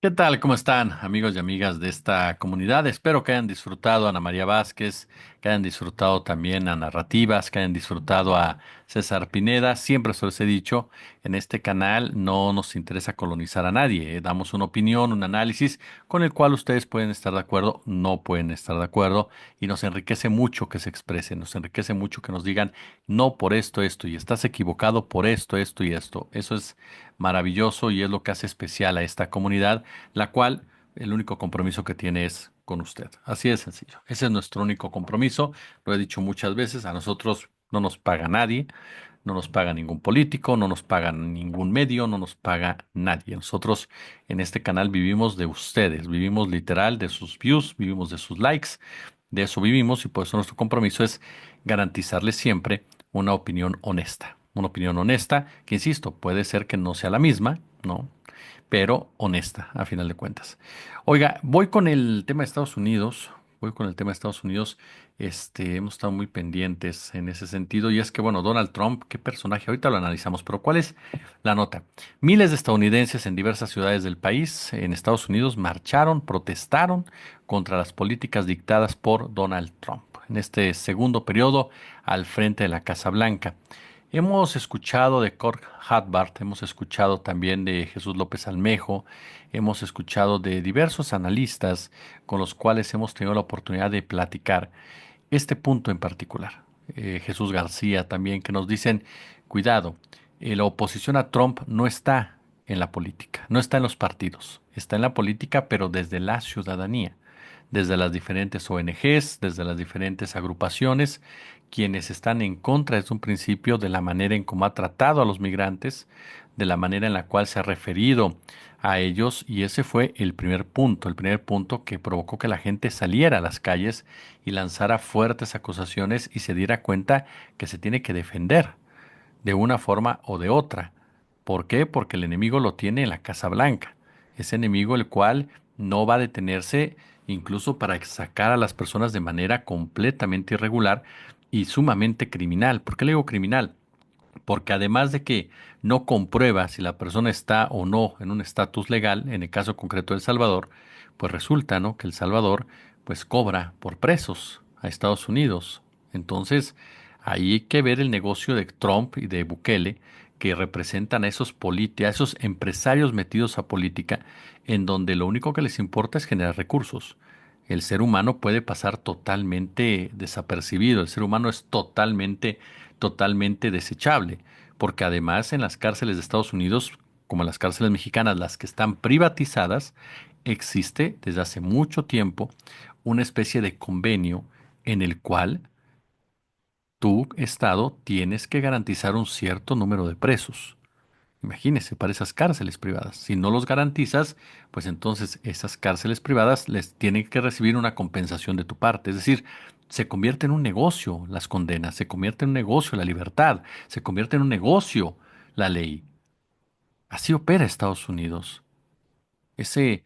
¿Qué tal? ¿Cómo están, amigos y amigas de esta comunidad? Espero que hayan disfrutado a Ana María Vázquez, que hayan disfrutado también a Narrativas, que hayan disfrutado a César Pineda. Siempre se los he dicho, en este canal no nos interesa colonizar a nadie. Damos una opinión, un análisis con el cual ustedes pueden estar de acuerdo, no pueden estar de acuerdo, y nos enriquece mucho que se expresen, nos enriquece mucho que nos digan, no por esto, esto, y estás equivocado por esto, esto y esto. Eso es maravilloso y es lo que hace especial a esta comunidad, la cual el único compromiso que tiene es con usted. Así de sencillo. Ese es nuestro único compromiso. Lo he dicho muchas veces, a nosotros no nos paga nadie, no nos paga ningún político, no nos paga ningún medio, no nos paga nadie. Nosotros en este canal vivimos de ustedes, vivimos literal de sus views, vivimos de sus likes, de eso vivimos y por eso nuestro compromiso es garantizarles siempre una opinión honesta. Una opinión honesta que, insisto, puede ser que no sea la misma, ¿no? Pero honesta, a final de cuentas. Oiga, voy con el tema de Estados Unidos. Voy con el tema de Estados Unidos. Hemos estado muy pendientes en ese sentido. Y es que, bueno, Donald Trump, qué personaje, ahorita lo analizamos, pero ¿cuál es la nota? Miles de estadounidenses en diversas ciudades del país, en Estados Unidos, marcharon, protestaron contra las políticas dictadas por Donald Trump en este segundo periodo al frente de la Casa Blanca. Hemos escuchado de Kurt Hathbart, hemos escuchado también de Jesús López Almejo, hemos escuchado de diversos analistas con los cuales hemos tenido la oportunidad de platicar este punto en particular. Jesús García también, que nos dicen, cuidado, la oposición a Trump no está en la política, no está en los partidos, está en la política, pero desde la ciudadanía, desde las diferentes ONGs, desde las diferentes agrupaciones, quienes están en contra desde un principio de la manera en cómo ha tratado a los migrantes, de la manera en la cual se ha referido a ellos, y ese fue el primer punto que provocó que la gente saliera a las calles y lanzara fuertes acusaciones y se diera cuenta que se tiene que defender de una forma o de otra. ¿Por qué? Porque el enemigo lo tiene en la Casa Blanca. Ese enemigo el cual no va a detenerse incluso para sacar a las personas de manera completamente irregular y sumamente criminal. ¿Por qué le digo criminal? Porque además de que no comprueba si la persona está o no en un estatus legal, en el caso concreto de El Salvador, pues resulta, ¿no?, que El Salvador pues cobra por presos a Estados Unidos. Entonces, ahí hay que ver el negocio de Trump y de Bukele, que representan a a esos empresarios metidos a política, en donde lo único que les importa es generar recursos. El ser humano puede pasar totalmente desapercibido, el ser humano es totalmente desechable, porque además en las cárceles de Estados Unidos, como en las cárceles mexicanas, las que están privatizadas, existe desde hace mucho tiempo una especie de convenio en el cual tu Estado tienes que garantizar un cierto número de presos. Imagínese, para esas cárceles privadas. Si no los garantizas, pues entonces esas cárceles privadas les tienen que recibir una compensación de tu parte. Es decir, se convierte en un negocio las condenas, se convierte en un negocio la libertad, se convierte en un negocio la ley. Así opera Estados Unidos. Ese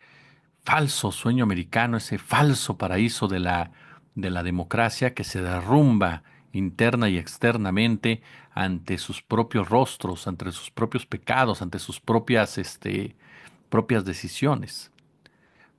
falso sueño americano, ese falso paraíso de la democracia que se derrumba interna y externamente ante sus propios rostros, ante sus propios pecados, ante sus propias decisiones.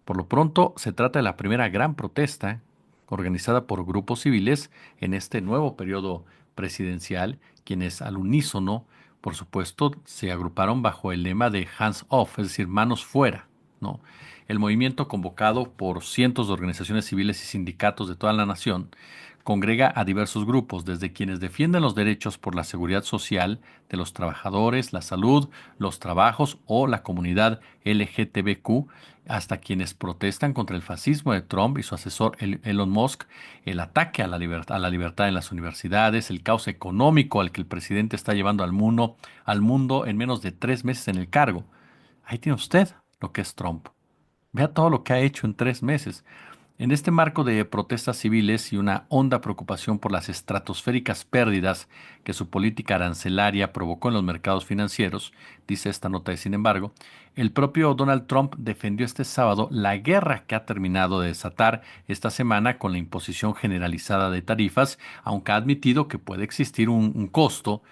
Por lo pronto, se trata de la primera gran protesta organizada por grupos civiles en este nuevo periodo presidencial, quienes al unísono, por supuesto, se agruparon bajo el lema de hands off, es decir, manos fuera, ¿no? El movimiento, convocado por cientos de organizaciones civiles y sindicatos de toda la nación, congrega a diversos grupos, desde quienes defienden los derechos por la seguridad social de los trabajadores, la salud, los trabajos o la comunidad LGTBQ, hasta quienes protestan contra el fascismo de Trump y su asesor Elon Musk, el ataque a la libertad en las universidades, el caos económico al que el presidente está llevando al mundo en menos de 3 meses en el cargo. Ahí tiene usted lo que es Trump. Vea todo lo que ha hecho en 3 meses. En este marco de protestas civiles y una honda preocupación por las estratosféricas pérdidas que su política arancelaria provocó en los mercados financieros, dice esta nota de sin embargo, el propio Donald Trump defendió este sábado la guerra que ha terminado de desatar esta semana con la imposición generalizada de tarifas, aunque ha admitido que puede existir un costo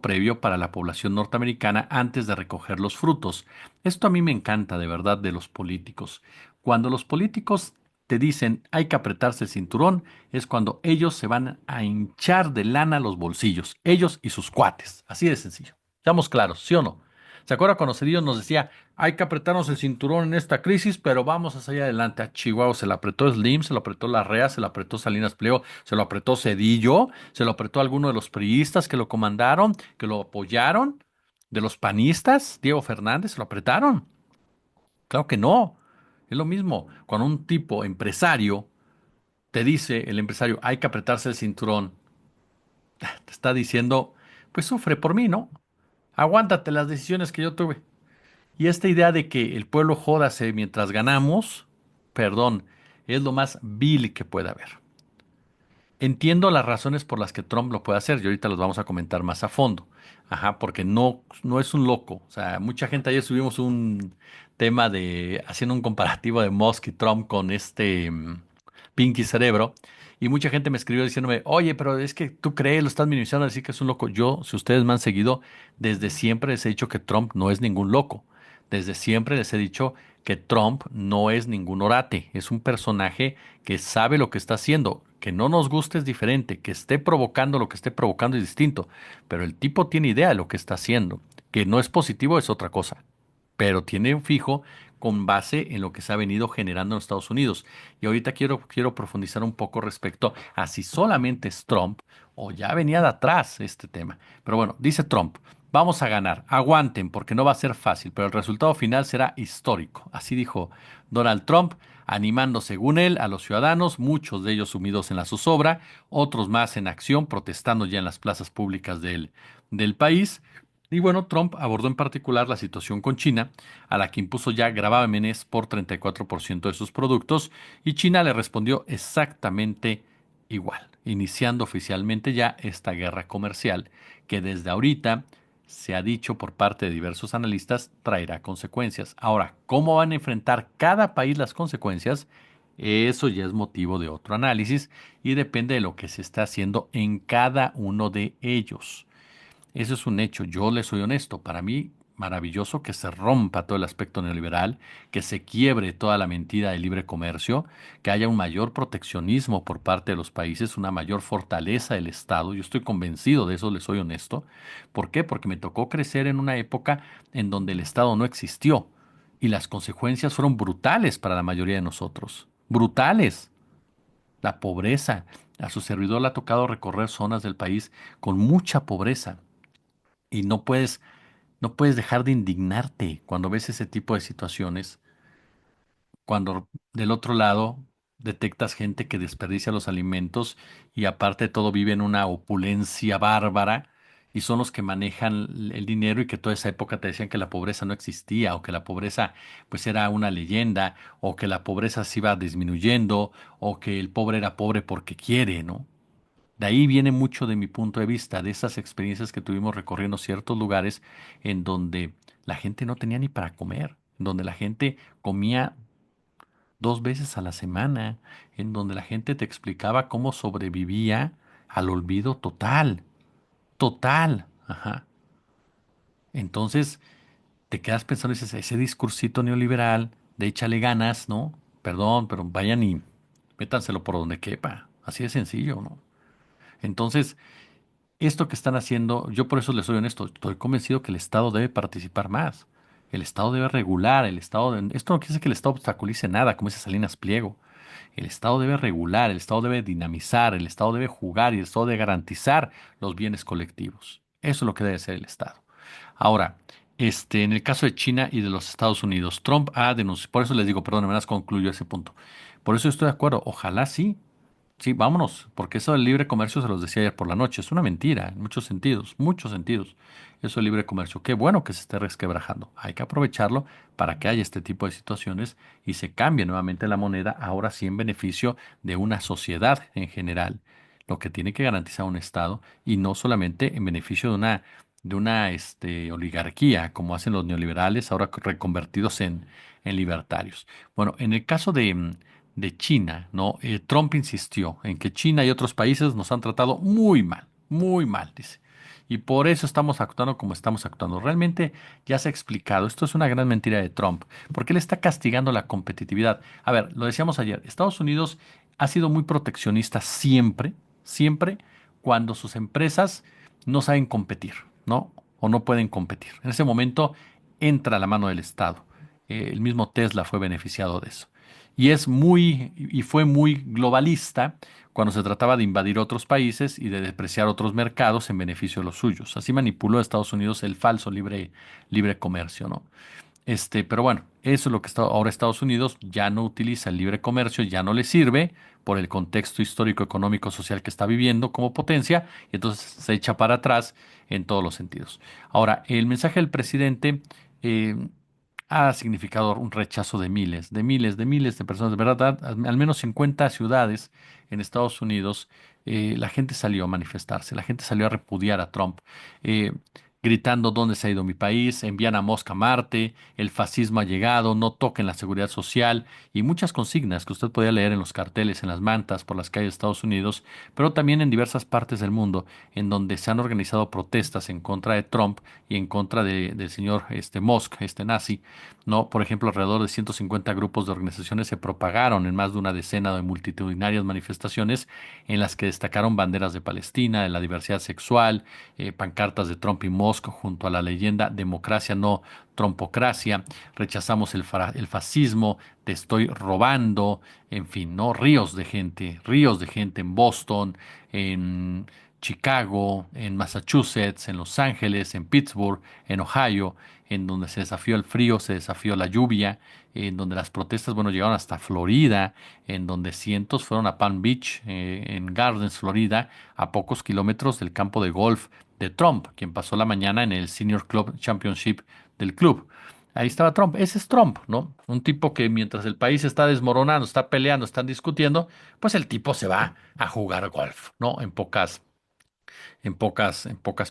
previo para la población norteamericana antes de recoger los frutos. Esto a mí me encanta de verdad de los políticos. Cuando los políticos te dicen hay que apretarse el cinturón, es cuando ellos se van a hinchar de lana los bolsillos, ellos y sus cuates. Así de sencillo. Estamos claros, ¿sí o no? ¿Se acuerda cuando Cedillo nos decía, hay que apretarnos el cinturón en esta crisis, pero vamos a salir adelante? A Chihuahua se lo apretó Slim, se lo apretó Larrea, se lo apretó Salinas Pliego, se lo apretó Cedillo, se lo apretó alguno de los priistas que lo comandaron, que lo apoyaron, de los panistas, Diego Fernández, se lo apretaron. Claro que no. Es lo mismo. Cuando un tipo empresario te dice, el empresario, hay que apretarse el cinturón, te está diciendo, pues sufre por mí, ¿no? Aguántate las decisiones que yo tuve. Y esta idea de que el pueblo jódase mientras ganamos, perdón, es lo más vil que puede haber. Entiendo las razones por las que Trump lo puede hacer y ahorita los vamos a comentar más a fondo. Ajá, porque no es un loco. O sea, mucha gente ayer subimos un tema de haciendo un comparativo de Musk y Trump con este Pinky Cerebro. Y mucha gente me escribió diciéndome, oye, pero es que tú crees, lo estás minimizando, decir que es un loco. Yo, si ustedes me han seguido, desde siempre les he dicho que Trump no es ningún loco. Desde siempre les he dicho que Trump no es ningún orate, es un personaje que sabe lo que está haciendo. Que no nos guste es diferente, que esté provocando lo que esté provocando es distinto, pero el tipo tiene idea de lo que está haciendo. Que no es positivo es otra cosa, pero tiene un fijo con base en lo que se ha venido generando en Estados Unidos. Y ahorita quiero profundizar un poco respecto a si solamente es Trump o ya venía de atrás este tema. Pero bueno, dice Trump, vamos a ganar, aguanten porque no va a ser fácil, pero el resultado final será histórico. Así dijo Donald Trump, animando según él a los ciudadanos, muchos de ellos sumidos en la zozobra, otros más en acción, protestando ya en las plazas públicas del país. Y bueno, Trump abordó en particular la situación con China, a la que impuso ya gravámenes por 34% de sus productos, y China le respondió exactamente igual, iniciando oficialmente ya esta guerra comercial que desde ahorita se ha dicho por parte de diversos analistas traerá consecuencias. Ahora, ¿cómo van a enfrentar cada país las consecuencias? Eso ya es motivo de otro análisis y depende de lo que se está haciendo en cada uno de ellos. Eso es un hecho, yo le soy honesto, para mí maravilloso que se rompa todo el aspecto neoliberal, que se quiebre toda la mentira del libre comercio, que haya un mayor proteccionismo por parte de los países, una mayor fortaleza del Estado. Yo estoy convencido de eso, le soy honesto. ¿Por qué? Porque me tocó crecer en una época en donde el Estado no existió y las consecuencias fueron brutales para la mayoría de nosotros. Brutales. La pobreza. A su servidor le ha tocado recorrer zonas del país con mucha pobreza y no puedes dejar de indignarte cuando ves ese tipo de situaciones, cuando del otro lado detectas gente que desperdicia los alimentos y aparte de todo vive en una opulencia bárbara y son los que manejan el dinero y que toda esa época te decían que la pobreza no existía o que la pobreza pues era una leyenda o que la pobreza se iba disminuyendo o que el pobre era pobre porque quiere, ¿no? De ahí viene mucho de mi punto de vista, de esas experiencias que tuvimos recorriendo ciertos lugares en donde la gente no tenía ni para comer, en donde la gente comía 2 veces a la semana, en donde la gente te explicaba cómo sobrevivía al olvido total, total. Ajá. Entonces te quedas pensando, dices, ese discursito neoliberal de échale ganas, ¿no? Perdón, pero vayan y métanselo por donde quepa. Así de sencillo, ¿no? Entonces, esto que están haciendo, yo por eso les soy honesto, estoy convencido que el Estado debe participar más. El Estado debe regular, esto no quiere decir que el Estado obstaculice nada, como dice Salinas Pliego. El Estado debe regular, el Estado debe dinamizar, el Estado debe jugar y el Estado debe garantizar los bienes colectivos. Eso es lo que debe ser el Estado. Ahora, en el caso de China y de los Estados Unidos, Trump ha denunciado, por eso les digo, perdón, me concluyo ese punto. Por eso estoy de acuerdo, ojalá sí. Sí, vámonos, porque eso del libre comercio se los decía ayer por la noche, es una mentira en muchos sentidos, muchos sentidos. Eso es libre comercio. Qué bueno que se esté resquebrajando. Hay que aprovecharlo para que haya este tipo de situaciones y se cambie nuevamente la moneda, ahora sí en beneficio de una sociedad en general, lo que tiene que garantizar un Estado y no solamente en beneficio de una oligarquía, como hacen los neoliberales, ahora reconvertidos en libertarios. Bueno, en el caso de China, ¿no? Trump insistió en que China y otros países nos han tratado muy mal, dice. Y por eso estamos actuando como estamos actuando. Realmente ya se ha explicado, esto es una gran mentira de Trump, porque él está castigando la competitividad. A ver, lo decíamos ayer, Estados Unidos ha sido muy proteccionista siempre, siempre cuando sus empresas no saben competir, ¿no? O no pueden competir. En ese momento entra la mano del Estado. El mismo Tesla fue beneficiado de eso. Y fue muy globalista cuando se trataba de invadir otros países y de despreciar otros mercados en beneficio de los suyos. Así manipuló a Estados Unidos el falso libre comercio, ¿no? Pero bueno, eso es lo que ahora Estados Unidos ya no utiliza el libre comercio, ya no le sirve por el contexto histórico, económico, social que está viviendo como potencia, y entonces se echa para atrás en todos los sentidos. Ahora, el mensaje del presidente eh, ha significado un rechazo de miles de personas. De verdad, al menos 50 ciudades en Estados Unidos, la gente salió a manifestarse, la gente salió a repudiar a Trump. eh, Gritando dónde se ha ido mi país, envían a Mosca a Marte, el fascismo ha llegado, no toquen la seguridad social y muchas consignas que usted podía leer en los carteles, en las mantas, por las calles de Estados Unidos, pero también en diversas partes del mundo, en donde se han organizado protestas en contra de Trump y en contra del señor Musk, este nazi. No, por ejemplo, alrededor de 150 grupos de organizaciones se propagaron en más de una decena de multitudinarias manifestaciones en las que destacaron banderas de Palestina, de la diversidad sexual, pancartas de Trump y Musk junto a la leyenda democracia no Trumpocracia, rechazamos el fascismo, te estoy robando, en fin, ¿no? Ríos de gente en Boston, en Chicago, en Massachusetts, en Los Ángeles, en Pittsburgh, en Ohio, en donde se desafió el frío, se desafió la lluvia, en donde las protestas, bueno, llegaron hasta Florida, en donde cientos fueron a Palm Beach, en Gardens, Florida, a pocos kilómetros del campo de golf de Trump, quien pasó la mañana en el Senior Club Championship del club. Ahí estaba Trump. Ese es Trump, ¿no? Un tipo que mientras el país está desmoronando, está peleando, están discutiendo, pues el tipo se va a jugar golf, ¿no? En pocas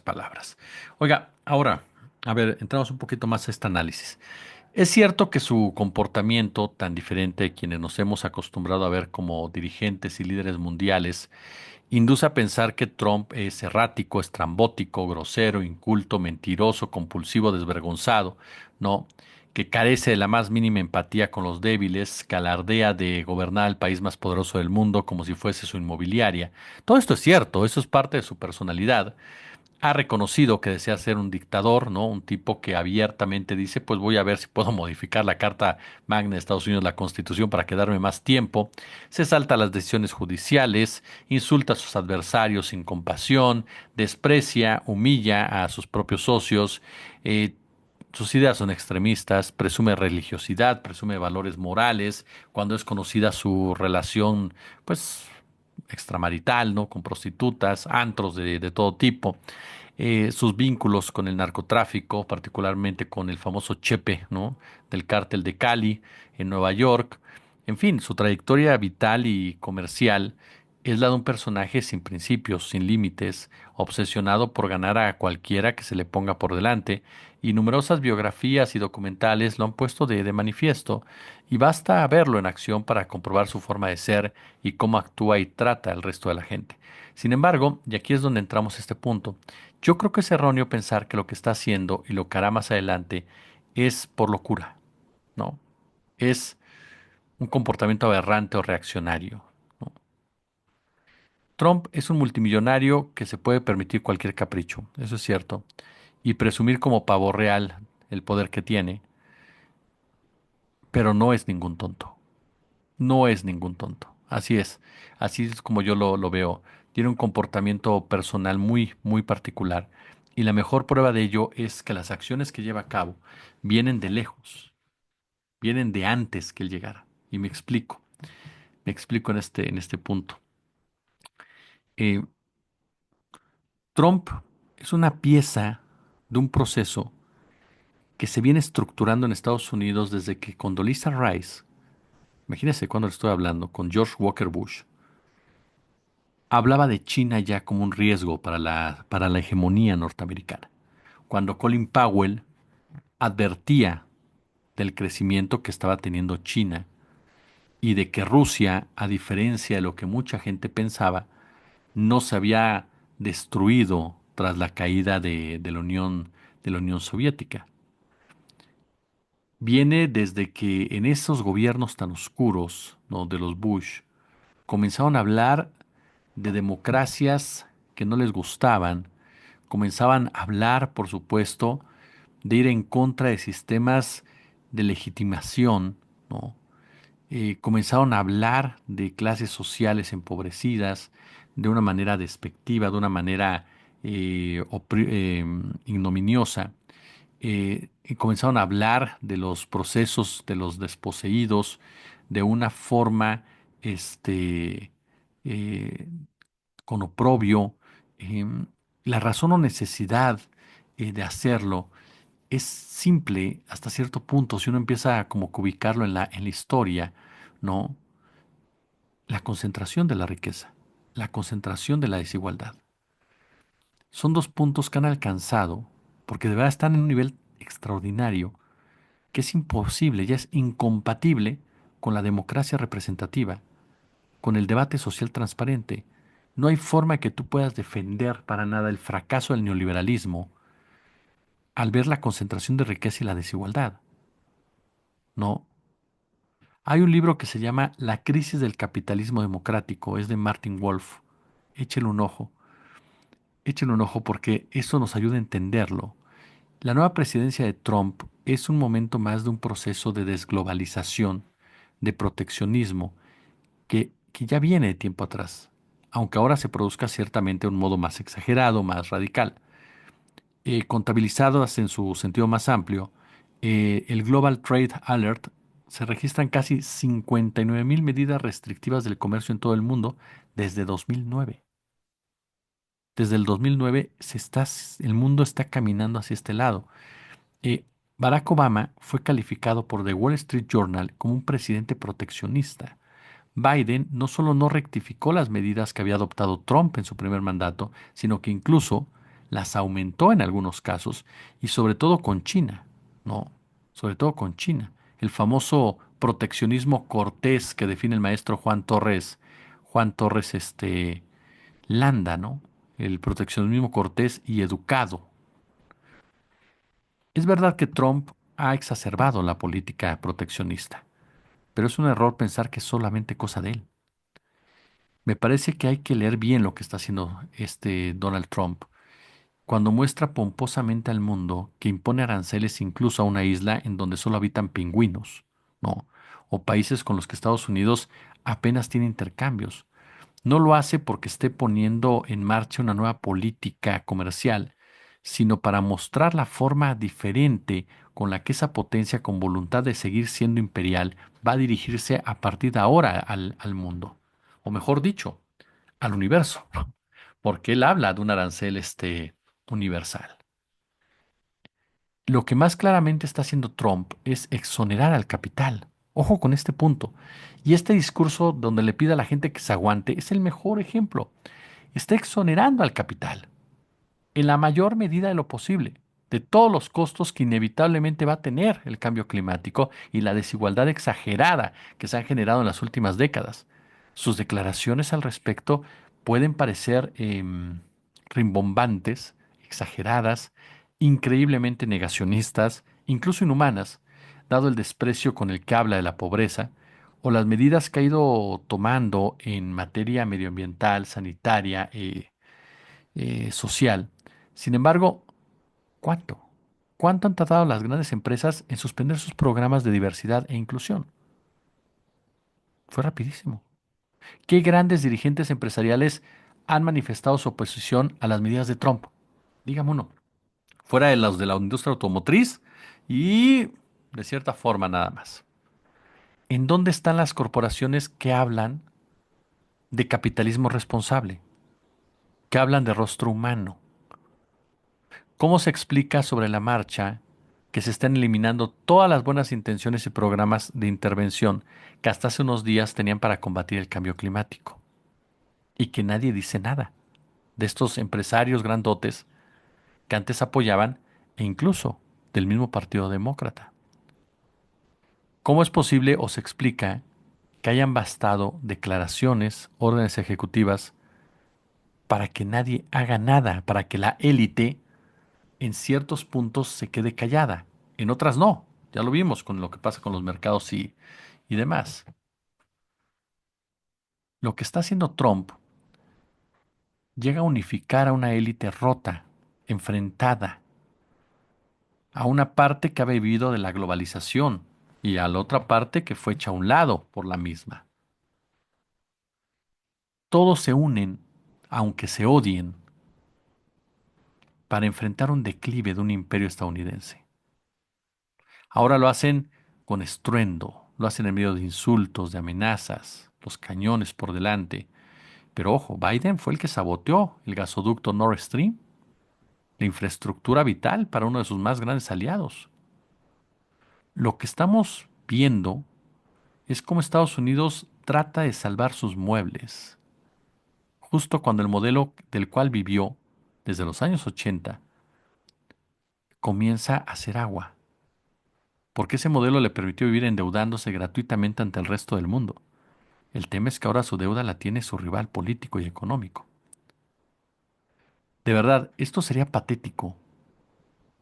palabras. Oiga, ahora, a ver, entramos un poquito más a este análisis. Es cierto que su comportamiento tan diferente de quienes nos hemos acostumbrado a ver como dirigentes y líderes mundiales induce a pensar que Trump es errático, estrambótico, grosero, inculto, mentiroso, compulsivo, desvergonzado, ¿no? Que carece de la más mínima empatía con los débiles, que alardea de gobernar el país más poderoso del mundo como si fuese su inmobiliaria. Todo esto es cierto, eso es parte de su personalidad. Ha reconocido que desea ser un dictador, ¿no? Un tipo que abiertamente dice, pues voy a ver si puedo modificar la Carta Magna de Estados Unidos, la Constitución, para quedarme más tiempo. Se salta las decisiones judiciales, insulta a sus adversarios sin compasión, desprecia, humilla a sus propios socios. eh, Sus ideas son extremistas, presume religiosidad, presume valores morales, cuando es conocida su relación, pues, extramarital, ¿no? Con prostitutas, antros de todo tipo, sus vínculos con el narcotráfico, particularmente con el famoso Chepe, ¿no? Del cártel de Cali en Nueva York. En fin, su trayectoria vital y comercial es la de un personaje sin principios, sin límites, obsesionado por ganar a cualquiera que se le ponga por delante, y numerosas biografías y documentales lo han puesto de manifiesto, y basta verlo en acción para comprobar su forma de ser y cómo actúa y trata al resto de la gente. Sin embargo, y aquí es donde entramos a este punto, yo creo que es erróneo pensar que lo que está haciendo y lo que hará más adelante es por locura, ¿no? Es un comportamiento aberrante o reaccionario, ¿no? Trump es un multimillonario que se puede permitir cualquier capricho, eso es cierto, y presumir como pavo real el poder que tiene, pero no es ningún tonto. No es ningún tonto. Así es como yo lo veo. Tiene un comportamiento personal muy particular. Y la mejor prueba de ello es que las acciones que lleva a cabo vienen de lejos, vienen de antes que él llegara. Y me explico en este punto. Eh, Trump es una pieza, de un proceso que se viene estructurando en Estados Unidos desde que Condoleezza Rice, imagínense cuando le estoy hablando, con George Walker Bush, hablaba de China ya como un riesgo para la hegemonía norteamericana. Cuando Colin Powell advertía del crecimiento que estaba teniendo China y de que Rusia, a diferencia de lo que mucha gente pensaba, no se había destruido tras la caída de la Unión Soviética. Viene desde que en esos gobiernos tan oscuros, ¿no?, de los Bush, comenzaron a hablar de democracias que no les gustaban, comenzaban a hablar, por supuesto, de ir en contra de sistemas de legitimación, ¿no? Comenzaron a hablar de clases sociales empobrecidas de una manera despectiva, de una manera ignominiosa. Y comenzaron a hablar de los procesos de los desposeídos de una forma este, eh, con oprobio. em, la razón o necesidad de hacerlo es simple hasta cierto punto, si uno empieza a como que ubicarlo en la historia, ¿no? La concentración de la riqueza, la concentración de la desigualdad. Son dos puntos que han alcanzado, porque de verdad están en un nivel extraordinario, que es imposible, ya es incompatible con la democracia representativa, con el debate social transparente. No hay forma que tú puedas defender para nada el fracaso del neoliberalismo al ver la concentración de riqueza y la desigualdad. No. Hay un libro que se llama La crisis del capitalismo democrático, es de Martin Wolf. Échele un ojo, échele un ojo porque eso nos ayuda a entenderlo. La nueva presidencia de Trump es un momento más de un proceso de desglobalización, de proteccionismo, que ya viene de tiempo atrás, aunque ahora se produzca ciertamente de un modo más exagerado, más radical. Contabilizadas en su sentido más amplio, el Global Trade Alert se registran casi 59.000 medidas restrictivas del comercio en todo el mundo desde 2009. Desde el 2009 el mundo está caminando hacia este lado. Eh, Barack Obama fue calificado por The Wall Street Journal como un presidente proteccionista. Biden no solo no rectificó las medidas que había adoptado Trump en su primer mandato, sino que incluso las aumentó en algunos casos y sobre todo con China, ¿no? Sobre todo con China. El famoso proteccionismo cortés que define el maestro Juan Torres Landa, ¿no? El proteccionismo cortés y educado. Es verdad que Trump ha exacerbado la política proteccionista, pero es un error pensar que es solamente cosa de él. Me parece que hay que leer bien lo que está haciendo este Donald Trump cuando muestra pomposamente al mundo que impone aranceles incluso a una isla en donde solo habitan pingüinos, ¿no? O países con los que Estados Unidos apenas tiene intercambios. No lo hace porque esté poniendo en marcha una nueva política comercial, sino para mostrar la forma diferente con la que esa potencia, con voluntad de seguir siendo imperial, va a dirigirse a partir de ahora al mundo. O mejor dicho, al universo, porque él habla de un arancel universal. Lo que más claramente está haciendo Trump es exonerar al capital. Ojo con este punto. Y este discurso donde le pide a la gente que se aguante es el mejor ejemplo. Está exonerando al capital en la mayor medida de lo posible de todos los costos que inevitablemente va a tener el cambio climático y la desigualdad exagerada que se han generado en las últimas décadas. Sus declaraciones al respecto pueden parecer rimbombantes, exageradas, increíblemente negacionistas, incluso inhumanas, dado el desprecio con el que habla de la pobreza o las medidas que ha ido tomando en materia medioambiental, sanitaria, social. Sin embargo, ¿cuánto? ¿Cuánto han tardado las grandes empresas en suspender sus programas de diversidad e inclusión? Fue rapidísimo. ¿Qué grandes dirigentes empresariales han manifestado su oposición a las medidas de Trump? Dígame uno. Fuera de los de la industria automotriz y de cierta forma nada más. ¿En dónde están las corporaciones que hablan de capitalismo responsable? Que hablan de rostro humano. ¿Cómo se explica sobre la marcha que se están eliminando todas las buenas intenciones y programas de intervención que hasta hace unos días tenían para combatir el cambio climático? Y que nadie dice nada de estos empresarios grandotes que antes apoyaban e incluso del mismo Partido Demócrata. ¿Cómo es posible o se explica que hayan bastado declaraciones, órdenes ejecutivas para que nadie haga nada, para que la élite en ciertos puntos se quede callada, en otras no? Ya lo vimos con lo que pasa con los mercados y demás. Lo que está haciendo Trump llega a unificar a una élite rota, enfrentada, a una parte que ha vivido de la globalización y a la otra parte que fue hecha a un lado por la misma. Todos se unen, aunque se odien, para enfrentar un declive de un imperio estadounidense. Ahora lo hacen con estruendo, lo hacen en medio de insultos, de amenazas, los cañones por delante. Pero ojo, Biden fue el que saboteó el gasoducto Nord Stream, la infraestructura vital para uno de sus más grandes aliados. Lo que estamos viendo es cómo Estados Unidos trata de salvar sus muebles, justo cuando el modelo del cual vivió desde los años 80 comienza a hacer agua, porque ese modelo le permitió vivir endeudándose gratuitamente ante el resto del mundo. El tema es que ahora su deuda la tiene su rival político y económico. De verdad, esto sería patético,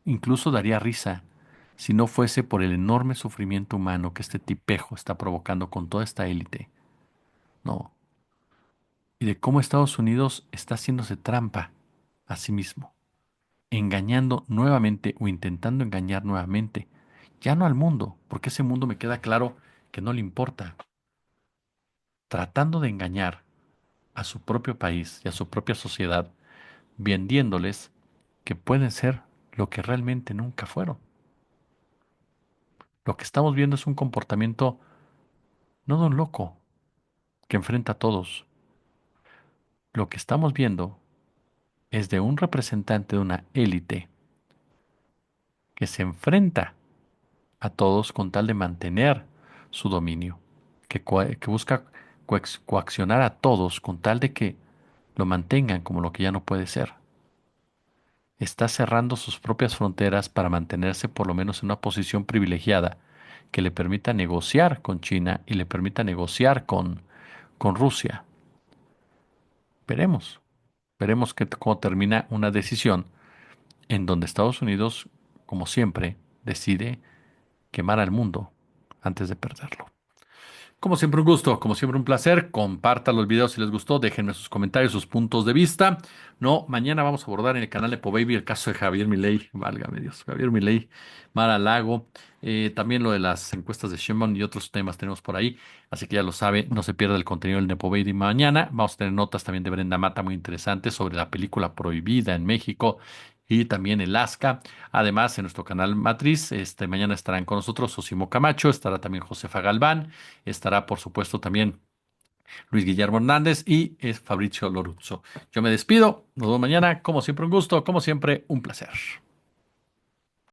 incluso daría risa, si no fuese por el enorme sufrimiento humano que este tipejo está provocando con toda esta élite. No, y de cómo Estados Unidos está haciéndose trampa a sí mismo, engañando nuevamente o intentando engañar nuevamente, ya no al mundo, porque ese mundo me queda claro que no le importa, tratando de engañar a su propio país y a su propia sociedad, vendiéndoles que pueden ser lo que realmente nunca fueron. Lo que estamos viendo es un comportamiento no de un loco que enfrenta a todos. Lo que estamos viendo es de un representante de una élite que se enfrenta a todos con tal de mantener su dominio, que busca coaccionar a todos con tal de que lo mantengan como lo que ya no puede ser. Está cerrando sus propias fronteras para mantenerse por lo menos en una posición privilegiada que le permita negociar con China y le permita negociar con Rusia. Veremos, veremos cómo termina una decisión en donde Estados Unidos, como siempre, decide quemar al mundo antes de perderlo. Como siempre un gusto, como siempre un placer. Compartan los videos si les gustó, déjenme sus comentarios, sus puntos de vista. No, mañana vamos a abordar en el canal de Pobaby el caso de Javier Milei, válgame Dios, Javier Milei, Mara Lago, también lo de las encuestas de Sheinbaum y otros temas tenemos por ahí. Así que ya lo sabe, no se pierda el contenido del Nepo Baby mañana. Vamos a tener notas también de Brenda Mata muy interesantes sobre la película prohibida en México y también el Alaska. Además, en nuestro canal Matriz, mañana estarán con nosotros Sosimo Camacho, estará también Josefa Galván, estará por supuesto también Luis Guillermo Hernández y Fabricio Loruzzo. Yo me despido, nos vemos mañana, como siempre un gusto, como siempre un placer.